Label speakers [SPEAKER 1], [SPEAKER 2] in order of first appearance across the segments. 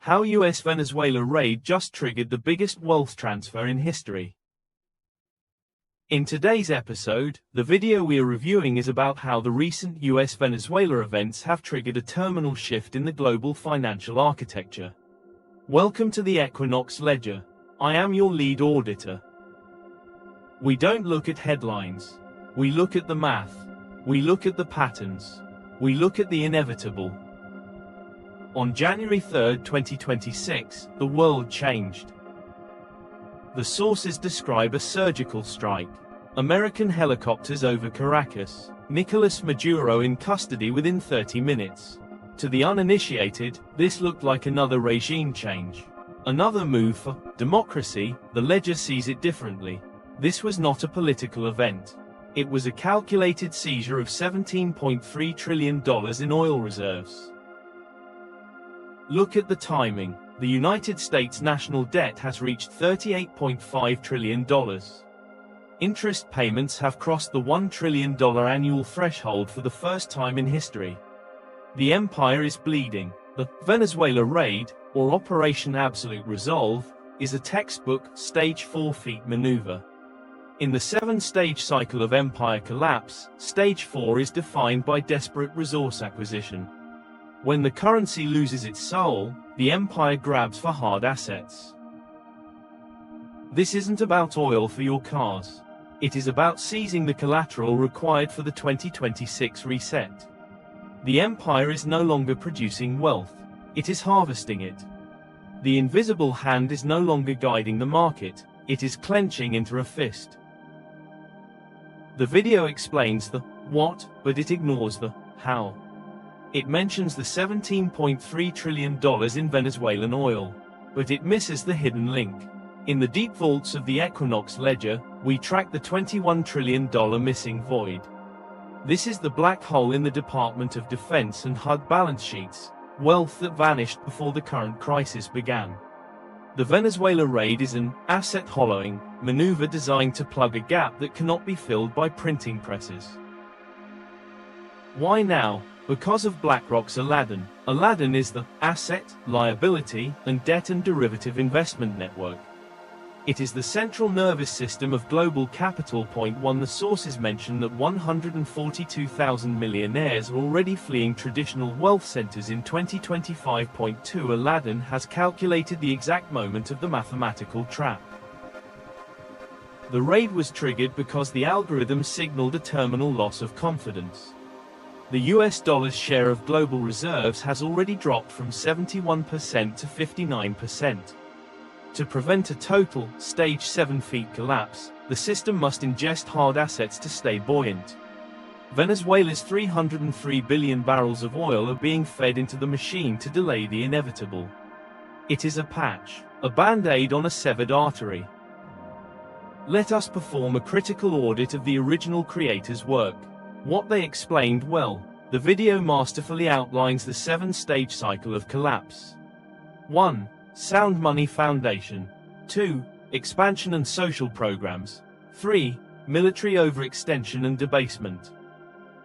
[SPEAKER 1] How US-Venezuela raid just triggered the biggest wealth transfer in history. In today's episode, the video we are reviewing is about how the recent US-Venezuela events have triggered a terminal shift in the global financial architecture. Welcome to the Equinox Ledger. I am your lead auditor. We don't look at headlines. We look at the math. We look at the patterns. We look at the inevitable. On January 3, 2026, the world changed. The sources describe a surgical strike. American helicopters over Caracas. Nicolas Maduro in custody within 30 minutes. To the uninitiated, this looked like another regime change. Another move for democracy. The Ledger sees it differently. This was not a political event. It was a calculated seizure of $17.3 trillion in oil reserves. Look at the timing. The United States national debt has reached $38.5 trillion. Interest payments have crossed the $1 trillion annual threshold for the first time in history. The empire is bleeding. The Venezuela raid, or Operation Absolute Resolve, is a textbook Stage 4 feat maneuver. In the 7-stage cycle of empire collapse, Stage 4 is defined by desperate resource acquisition. When the currency loses its soul, the empire grabs for hard assets. This isn't about oil for your cars. It is about seizing the collateral required for the 2026 reset. The empire is no longer producing wealth. It is harvesting it. The invisible hand is no longer guiding the market. It is clenching into a fist. The video explains the what, but it ignores the how. It mentions the $17.3 trillion in Venezuelan oil, but it misses the hidden link. In the deep vaults of the Equinox Ledger, we track the $21 trillion missing void. This is the black hole in the Department of Defense and HUD balance sheets, wealth that vanished before the current crisis began. The Venezuela raid is an asset hollowing maneuver designed to plug a gap that cannot be filled by printing presses. Why now? Because of BlackRock's Aladdin. Aladdin is the asset, liability, and debt and derivative investment network. It is the central nervous system of global capital. Point 1. The sources mention that 142,000 millionaires are already fleeing traditional wealth centers in 2025. Point 2. Aladdin has calculated the exact moment of the mathematical trap. The raid was triggered because the algorithm signaled a terminal loss of confidence. The US dollar's share of global reserves has already dropped from 71% to 59%. To prevent a total, Stage 7 feat collapse, the system must ingest hard assets to stay buoyant. Venezuela's 303 billion barrels of oil are being fed into the machine to delay the inevitable. It is a patch, a band-aid on a severed artery. Let us perform a critical audit of the original creators' work. What they explained well. The video masterfully outlines the 7-stage cycle of collapse. 1. Sound money foundation. 2. Expansion and social programs. 3. Military overextension and debasement.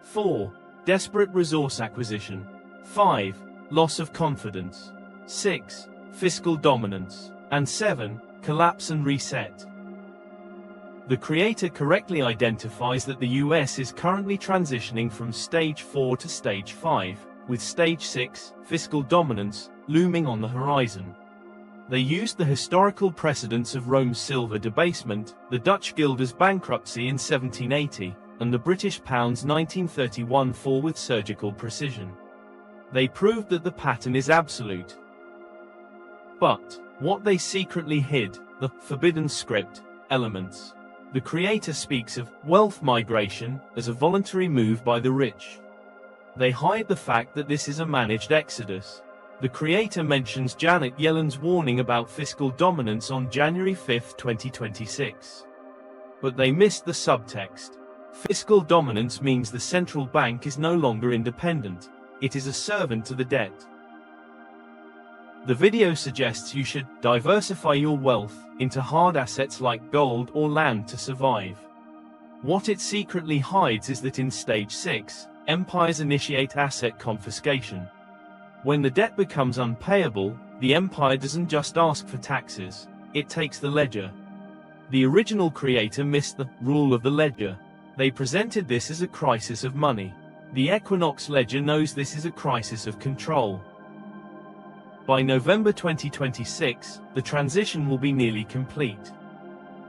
[SPEAKER 1] 4. Desperate resource acquisition. 5. Loss of confidence. 6. Fiscal dominance. And 7. Collapse and reset. The creator correctly identifies that the US is currently transitioning from Stage 4 to Stage 5, with Stage 6, fiscal dominance, looming on the horizon. They used the historical precedents of Rome's silver debasement, the Dutch guilder's bankruptcy in 1780, and the British pound's 1931 fall with surgical precision. They proved that the pattern is absolute. But what they secretly hid, the forbidden script elements. The creator speaks of wealth migration as a voluntary move by the rich. They hide the fact that this is a managed exodus. The creator mentions Janet Yellen's warning about fiscal dominance on January 5, 2026. But they missed the subtext. Fiscal dominance means the central bank is no longer independent. It is a servant to the debt. The video suggests you should diversify your wealth into hard assets like gold or land to survive. What it secretly hides is that in Stage 6, empires initiate asset confiscation. When the debt becomes unpayable, The empire doesn't just ask for taxes, it takes the ledger. The original creator missed the rule of the ledger. They presented this as a crisis of money. The Equinox Ledger knows this is a crisis of control. By November 2026, the transition will be nearly complete.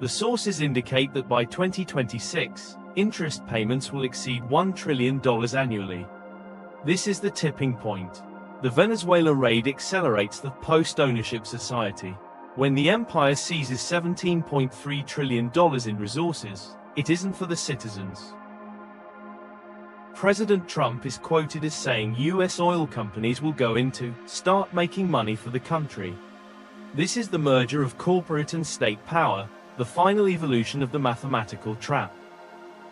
[SPEAKER 1] The sources indicate that by 2026, interest payments will exceed $1 trillion annually. This is the tipping point. The Venezuela raid accelerates the post-ownership society. When the empire seizes $17.3 trillion in resources, it isn't for the citizens. President Trump is quoted as saying US oil companies will go into start making money for the country. This is the merger of corporate and state power, the final evolution of the mathematical trap.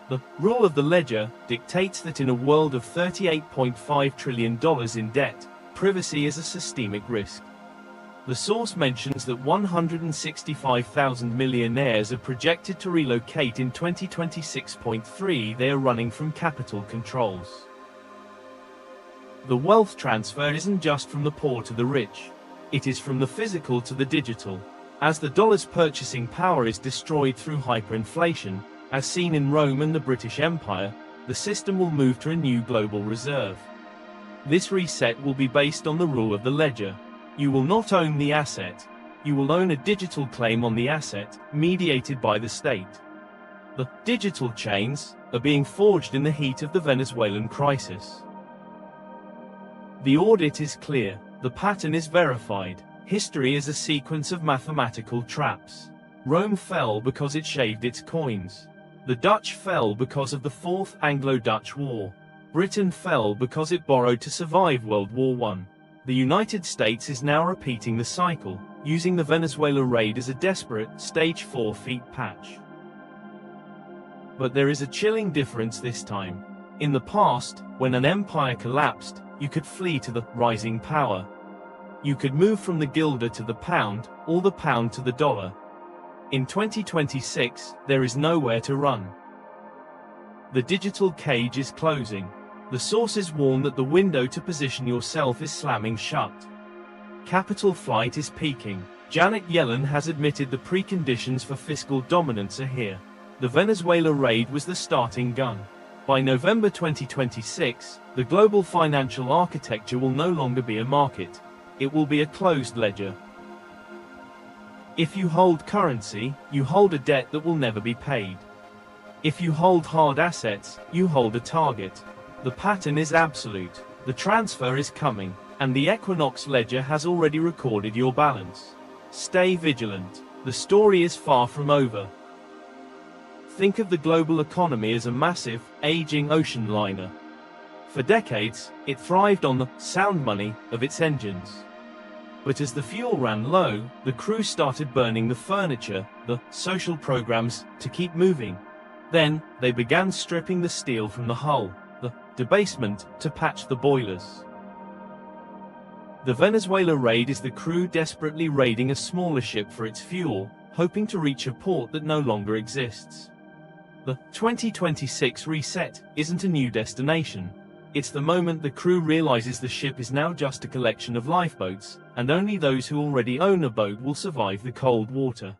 [SPEAKER 1] The rule of the ledger dictates that in a world of $38.5 trillion in debt, privacy is a systemic risk. The source mentions that 165,000 millionaires are projected to relocate in 2026.3. They are running from capital controls. The wealth transfer isn't just from the poor to the rich. It is from the physical to the digital. As the dollar's purchasing power is destroyed through hyperinflation, as seen in Rome and the British Empire, the system will move to a new global reserve. This reset will be based on the rule of the ledger. You will not own the asset. You will own a digital claim on the asset, mediated by the state. The digital chains are being forged in the heat of the Venezuelan crisis. The audit is clear. The pattern is verified. History is a sequence of mathematical traps. Rome fell because it shaved its coins. The Dutch fell because of the Fourth Anglo-Dutch War. Britain fell because it borrowed to survive World War I. The United States is now repeating the cycle, using the Venezuela raid as a desperate, stage 4 feet patch. But there is a chilling difference this time. In the past, when an empire collapsed, you could flee to the rising power. You could move from the guilder to the pound, or the pound to the dollar. In 2026, there is nowhere to run. The digital cage is closing. The sources warn that the window to position yourself is slamming shut. Capital flight is peaking. Janet Yellen has admitted the preconditions for fiscal dominance are here. The Venezuela raid was the starting gun. By November 2026, the global financial architecture will no longer be a market. It will be a closed ledger. If you hold currency, you hold a debt that will never be paid. If you hold hard assets, you hold a target. The pattern is absolute. The transfer is coming, and the Equinox Ledger has already recorded your balance. Stay vigilant. The story is far from over. Think of the global economy as a massive, aging ocean liner. For decades, it thrived on the sound money of its engines. But as the fuel ran low, the crew started burning the furniture, the social programs, to keep moving. Then, they began stripping the steel from the hull, the debasement, to patch the boilers. The Venezuela raid is the crew desperately raiding a smaller ship for its fuel, hoping to reach a port that no longer exists. The 2026 reset isn't a new destination. It's the moment the crew realizes the ship is now just a collection of lifeboats, and only those who already own a boat will survive the cold water.